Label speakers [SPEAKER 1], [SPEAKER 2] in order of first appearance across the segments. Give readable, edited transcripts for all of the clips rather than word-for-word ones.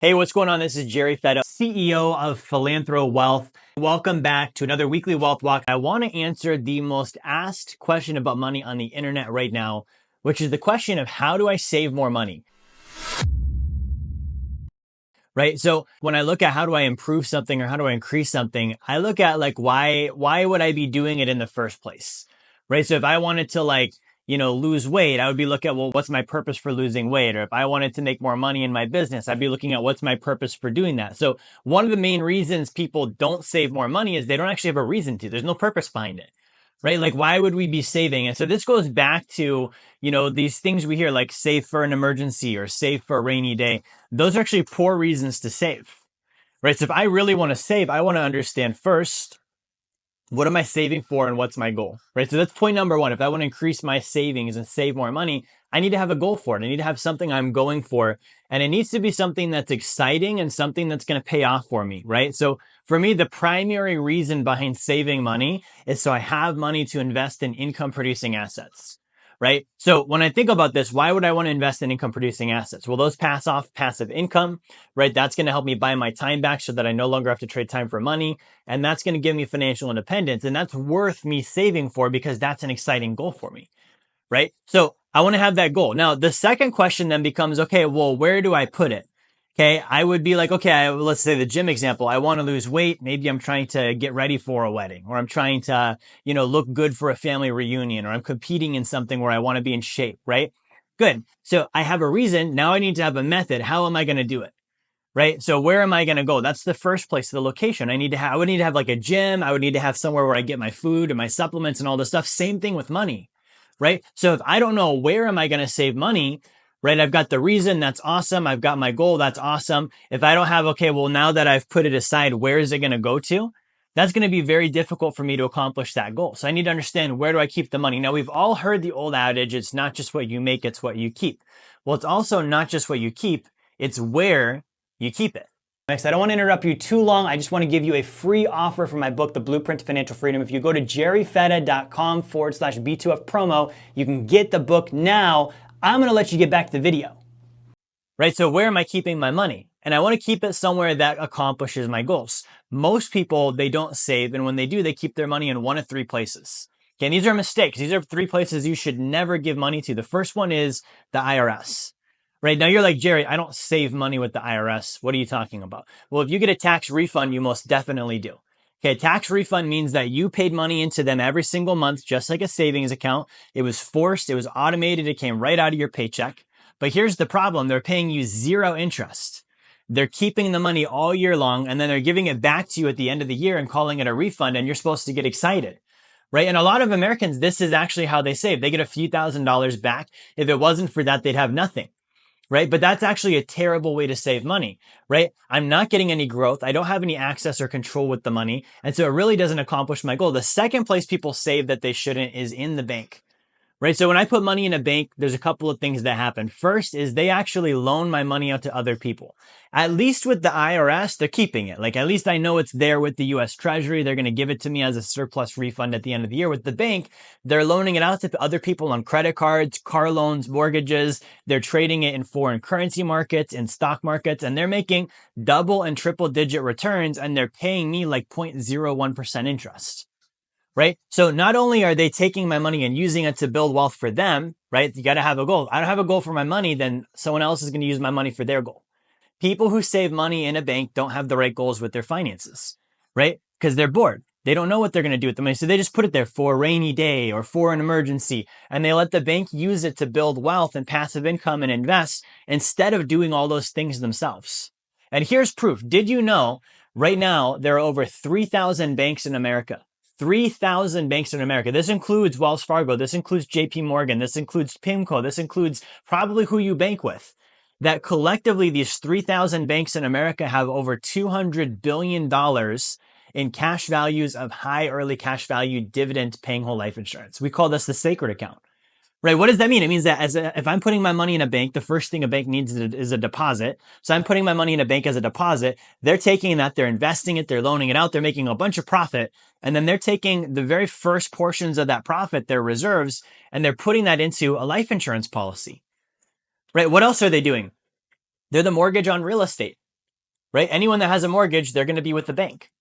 [SPEAKER 1] Hey, what's going on? This is Jerry Feddo, CEO of Philanthro Wealth. Welcome back to another weekly wealth walk. I want to answer the most asked question about money on the internet right now, which is the question of how do I save more money? Right? So when I look at how do I improve something or how do I increase something, I look at like why would I be doing it in the first place? Right? So if I wanted to lose weight, I would be looking at, well, what's my purpose for losing weight? Or if I wanted to make more money in my business, I'd be looking at what's my purpose for doing that. So one of the main reasons people don't save more money is they don't actually have a reason to. There's no purpose behind it. Right? Like, why would we be saving? And so this goes back to, these things we hear like save for an emergency or save for a rainy day. Those are actually poor reasons to save, right? So if I really want to save, I want to understand first, what am I saving for and what's my goal, right? So that's point number one. If I want to increase my savings and save more money, I need to have a goal for it. I need to have something I'm going for. And it needs to be something that's exciting and something that's going to pay off for me, right? So for me, the primary reason behind saving money is so I have money to invest in income producing assets. Right? So when I think about this, why would I want to invest in income producing assets? Well, those pass off passive income, right? That's going to help me buy my time back so that I no longer have to trade time for money. And that's going to give me financial independence. And that's worth me saving for because that's an exciting goal for me, right? So I want to have that goal. Now, the second question then becomes, okay, well, where do I put it? Okay, I would be like, okay, let's say the gym example. I want to lose weight. Maybe I'm trying to get ready for a wedding, or I'm trying to, look good for a family reunion, or I'm competing in something where I want to be in shape, right? Good. So I have a reason. Now I need to have a method. How am I going to do it? Right? So where am I going to go? That's the first place, the location. I would need to have like a gym. I would need to have somewhere where I get my food and my supplements and all this stuff. Same thing with money, right? So if I don't know where am I going to save money, right? I've got the reason, that's awesome. I've got my goal, that's awesome. If I don't have, okay, well, now that I've put it aside, where is it going to go to? That's going to be very difficult for me to accomplish that goal. So I need to understand, where do I keep the money? Now, we've all heard the old adage, it's not just what you make, it's what you keep. Well, it's also not just what you keep, it's where you keep it. Next, I don't want to interrupt you too long. I just want to give you a free offer for my book, The Blueprint to Financial Freedom. If you go to jerryfetta.com/B2F promo, you can get the book now. I'm going to let you get back to the video, right? So where am I keeping my money? And I want to keep it somewhere that accomplishes my goals. Most people, they don't save. And when they do, they keep their money in one of three places. Okay, and these are mistakes. These are three places you should never give money to. The first one is the IRS. Right now, you're like, Jerry, I don't save money with the IRS. What are you talking about? Well, if you get a tax refund, you most definitely do. Okay, tax refund means that you paid money into them every single month, just like a savings account. It was forced, it was automated, it came right out of your paycheck. But here's the problem. They're paying you zero interest. They're keeping the money all year long, and then they're giving it back to you at the end of the year and calling it a refund, and you're supposed to get excited. Right? And a lot of Americans, this is actually how they save. They get a few $1,000s back. If it wasn't for that, they'd have nothing. Right? But that's actually a terrible way to save money, right? I'm not getting any growth. I don't have any access or control with the money. And so it really doesn't accomplish my goal. The second place people save that they shouldn't is in the bank. Right? So when I put money in a bank, there's a couple of things that happen. First is they actually loan my money out to other people. At least with the IRS, they're keeping it. Like, at least I know it's there with the US Treasury. They're going to give it to me as a surplus refund at the end of the year. With the bank, they're loaning it out to other people on credit cards, car loans, mortgages. They're trading it in foreign currency markets, in stock markets, and they're making double and triple digit returns, and they're paying me like 0.01% interest. Right? So not only are they taking my money and using it to build wealth for them, right? You got to have a goal. I don't have a goal for my money, then someone else is going to use my money for their goal. People who save money in a bank don't have the right goals with their finances, right? Because they're bored. They don't know what they're going to do with the money. So they just put it there for a rainy day or for an emergency. And they let the bank use it to build wealth and passive income and invest instead of doing all those things themselves. And here's proof. Did you know right now there are over 3,000 banks in America? 3,000 banks in America. This includes Wells Fargo. This includes JP Morgan. This includes PIMCO. This includes probably who you bank with. That collectively, these 3,000 banks in America have over $200 billion in cash values of high early cash value dividend paying whole life insurance. We call this the sacred account. Right? What does that mean? It means that if I'm putting my money in a bank, the first thing a bank needs is a deposit. So I'm putting my money in a bank as a deposit. They're taking that, they're investing it, they're loaning it out, they're making a bunch of profit. And then they're taking the very first portions of that profit, their reserves, and they're putting that into a life insurance policy. Right? What else are they doing? They're the mortgage on real estate. right? Anyone that has a mortgage, they're going to be with the bank.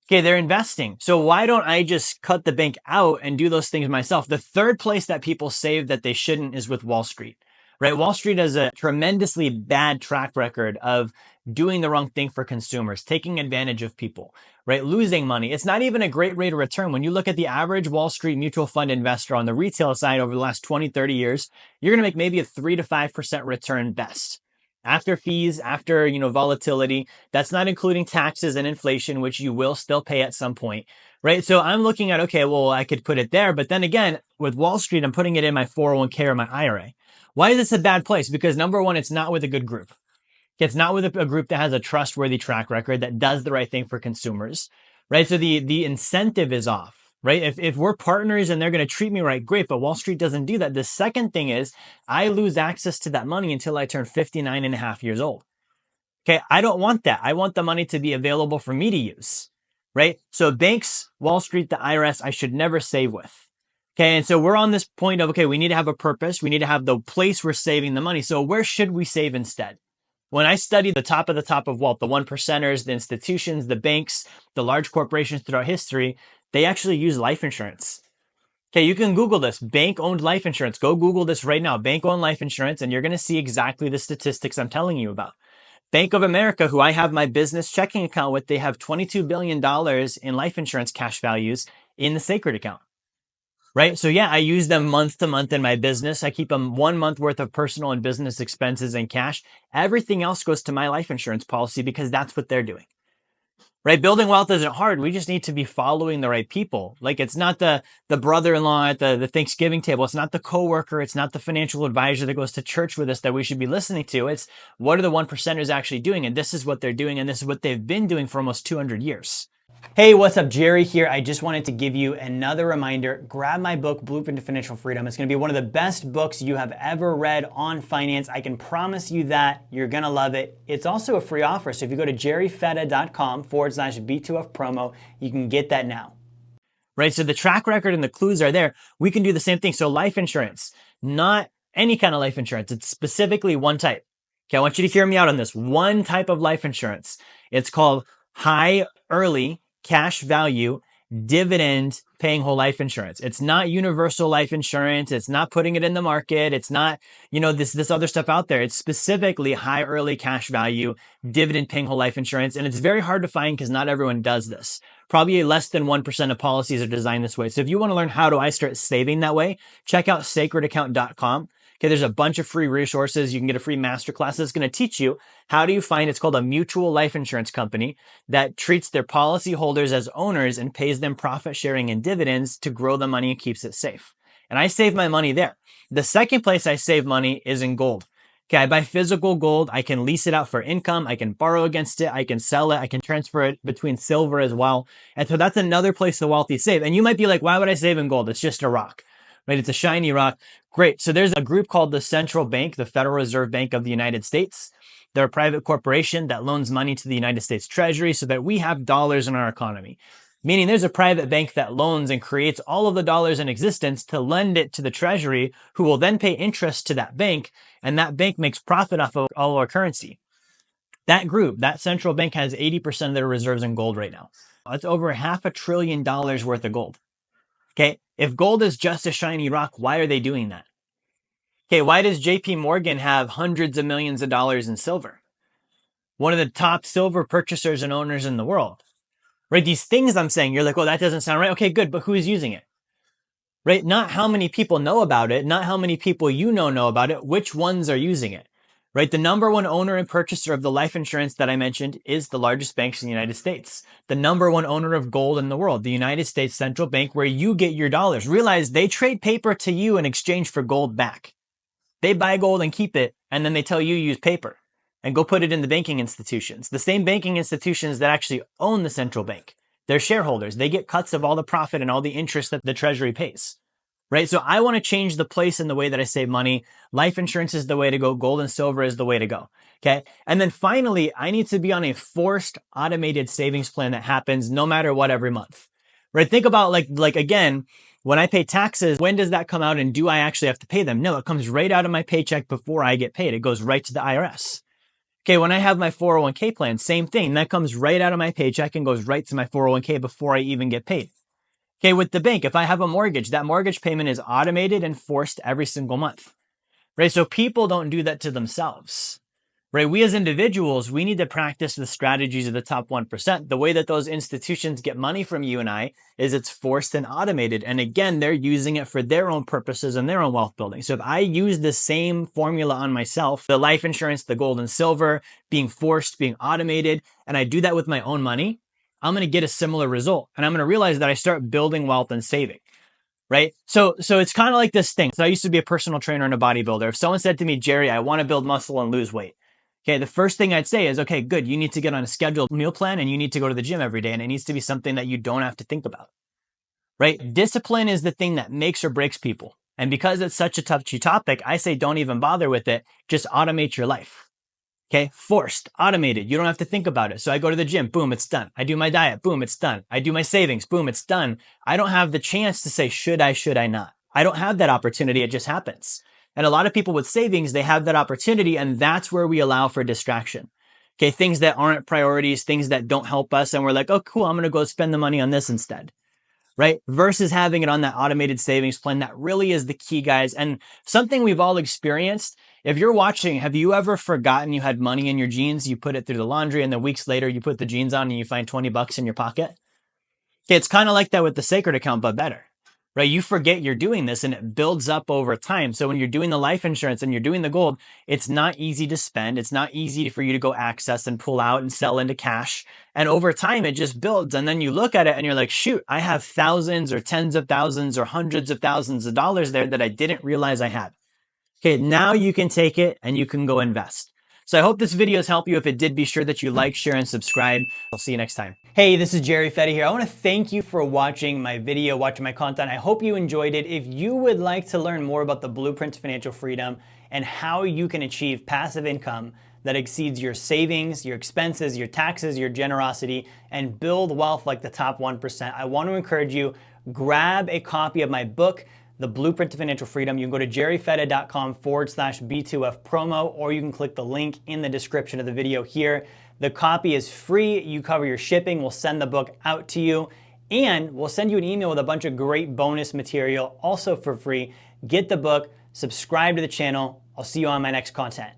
[SPEAKER 1] Okay, they're investing. So why don't I just cut the bank out and do those things myself? The third place that people save that they shouldn't is with Wall Street, right? Wall Street has a tremendously bad track record of doing the wrong thing for consumers, taking advantage of people, right? Losing money. It's not even a great rate of return. When you look at the average Wall Street mutual fund investor on the retail side over the last 20, 30 years, you're going to make maybe a 3 to 5% return best. After fees, after, volatility, that's not including taxes and inflation, which you will still pay at some point, right? So I'm looking at, okay, well, I could put it there. But then again, with Wall Street, I'm putting it in my 401k or my IRA. Why is this a bad place? Because number one, it's not with a good group. It's not with a group that has a trustworthy track record that does the right thing for consumers, right? So the incentive is off. Right? If we're partners and they're going to treat me right, great. But Wall Street doesn't do that. The second thing is I lose access to that money until I turn 59 and a half years old. Okay. I don't want that. I want the money to be available for me to use. Right? So banks, Wall Street, the IRS, I should never save with. Okay. And so we're on this point of, okay, we need to have a purpose. We need to have the place we're saving the money. So where should we save instead? When I studied the top of wealth, the one percenters, the institutions, the banks, the large corporations throughout history, they actually use life insurance. Okay, you can Google this, bank-owned life insurance. Go Google this right now, bank-owned life insurance, and you're going to see exactly the statistics I'm telling you about. Bank of America, who I have my business checking account with, they have $22 billion in life insurance cash values in the Sacred account. Right? So yeah, I use them month to month in my business. I keep them 1 month worth of personal and business expenses in cash. Everything else goes to my life insurance policy because that's what they're doing. Right? Building wealth isn't hard. We just need to be following the right people. Like it's not the brother-in-law at the Thanksgiving table. It's not the coworker. It's not the financial advisor that goes to church with us that we should be listening to. It's what are the one percenters actually doing? And this is what they're doing. And this is what they've been doing for almost 200 years. Hey, what's up? Jerry here. I just wanted to give you another reminder. Grab my book, Blueprint to Financial Freedom. It's going to be one of the best books you have ever read on finance. I can promise you that. You're going to love it. It's also a free offer. So if you go to jerryfetta.com/B2F promo, you can get that now. Right? So the track record and the clues are there. We can do the same thing. So life insurance, not any kind of life insurance. It's specifically one type. Okay, I want you to hear me out on this. One type of life insurance. It's called high early cash value dividend paying whole life insurance. It's not universal life insurance. It's not putting it in the market. It's not, this other stuff out there. It's specifically high early cash value dividend paying whole life insurance. And it's very hard to find because not everyone does this. Probably less than 1% of policies are designed this way. So if you want to learn how do I start saving that way, check out sacredaccount.com. Okay, there's a bunch of free resources. You can get a free masterclass that's going to teach you how do you find, it's called a mutual life insurance company that treats their policy holders as owners and pays them profit sharing and dividends to grow the money and keeps it safe. And I save my money there. The second place I save money is in gold. Okay, I buy physical gold. I can lease it out for income. I can borrow against it. I can sell it. I can transfer it between silver as well. And so that's another place the wealthy save. And you might be like, why would I save in gold? It's just a rock. Right? It's a shiny rock. Great. So there's a group called the Central Bank, the Federal Reserve Bank of the United States. They're a private corporation that loans money to the United States Treasury so that we have dollars in our economy. Meaning there's a private bank that loans and creates all of the dollars in existence to lend it to the Treasury, who will then pay interest to that bank, and that bank makes profit off of all our currency. That group, that central bank, has 80% of their reserves in gold right now. That's over $500 billion worth of gold. Okay, if gold is just a shiny rock, why are they doing that? Okay, why does JP Morgan have hundreds of millions of dollars in silver? One of the top silver purchasers and owners in the world. Right, these things I'm saying, you're like, oh, that doesn't sound right. Okay, good, but who is using it? Right, not how many people know about it, not how many people know about it, which ones are using it. Right, the number one owner and purchaser of the life insurance that I mentioned is the largest banks in the United States. The number one owner of gold in the world, the United States Central Bank, where you get your dollars. Realize they trade paper to you in exchange for gold back. They buy gold and keep it, and then they tell you use paper and go put it in the banking institutions. The same banking institutions that actually own the central bank. They're shareholders. They get cuts of all the profit and all the interest that the Treasury pays. Right? So I want to change the place and the way that I save money. Life insurance is the way to go. Gold and silver is the way to go. Okay. And then finally, I need to be on a forced automated savings plan that happens no matter what every month. Right? Think about like again, when I pay taxes, when does that come out and do I actually have to pay them? No, it comes right out of my paycheck before I get paid. It goes right to the IRS. Okay, when I have my 401k plan, same thing. That comes right out of my paycheck and goes right to my 401k before I even get paid. Okay, with the bank, if I have a mortgage, that mortgage payment is automated and forced every single month, right? So people don't do that to themselves, right? We as individuals, we need to practice the strategies of the top 1%. The way that those institutions get money from you and I is it's forced and automated. And again, they're using it for their own purposes and their own wealth building. So if I use the same formula on myself, the life insurance, the gold and silver, being forced, being automated, and I do that with my own money, I'm going to get a similar result. And I'm going to realize that I start building wealth and saving. Right? So it's kind of like this thing. So I used to be a personal trainer and a bodybuilder. If someone said to me, Jerry, I want to build muscle and lose weight. Okay, the first thing I'd say is, okay, good. You need to get on a scheduled meal plan and you need to go to the gym every day. And it needs to be something that you don't have to think about, right? Discipline is the thing that makes or breaks people. And because it's such a touchy topic, I say don't even bother with it. Just automate your life. Okay, forced, automated. You don't have to think about it. So I go to the gym, boom, it's done. I do my diet, boom, it's done. I do my savings, boom, it's done. I don't have the chance to say, should I not? I don't have that opportunity. It just happens. And a lot of people with savings, they have that opportunity, and that's where we allow for distraction. Okay, things that aren't priorities, things that don't help us, and we're like, oh, cool, I'm gonna go spend the money on this instead, right? Versus having it on that automated savings plan. That really is the key, guys. And something we've all experienced. If you're watching, have you ever forgotten you had money in your jeans? You put it through the laundry, and then weeks later, you put the jeans on and you find 20 bucks in your pocket? Okay, it's kind of like that with the Sacred account, but better. Right? You forget you're doing this and it builds up over time. So when you're doing the life insurance and you're doing the gold, it's not easy to spend. It's not easy for you to go access and pull out and sell into cash. And over time, it just builds. And then you look at it and you're like, shoot, I have thousands or tens of thousands or hundreds of thousands of dollars there that I didn't realize I had. Okay, now you can take it and you can go invest. So I hope this video has helped you. If it did, be sure that you like, share, and subscribe. I'll see you next time. Hey, this is Jerry Fetty here. I want to thank you for watching my video, watching my content. I hope you enjoyed it. If you would like to learn more about the Blueprint to Financial Freedom and how you can achieve passive income that exceeds your savings, your expenses, your taxes, your generosity, and build wealth like the top 1%, I want to encourage you, grab a copy of my book, The Blueprint to Financial Freedom. You can go to jerryfetta.com/B2F promo, or you can click the link in the description of the video here. The copy is free. You cover your shipping. We'll send the book out to you, and we'll send you an email with a bunch of great bonus material also for free. Get the book, subscribe to the channel. I'll see you on my next content.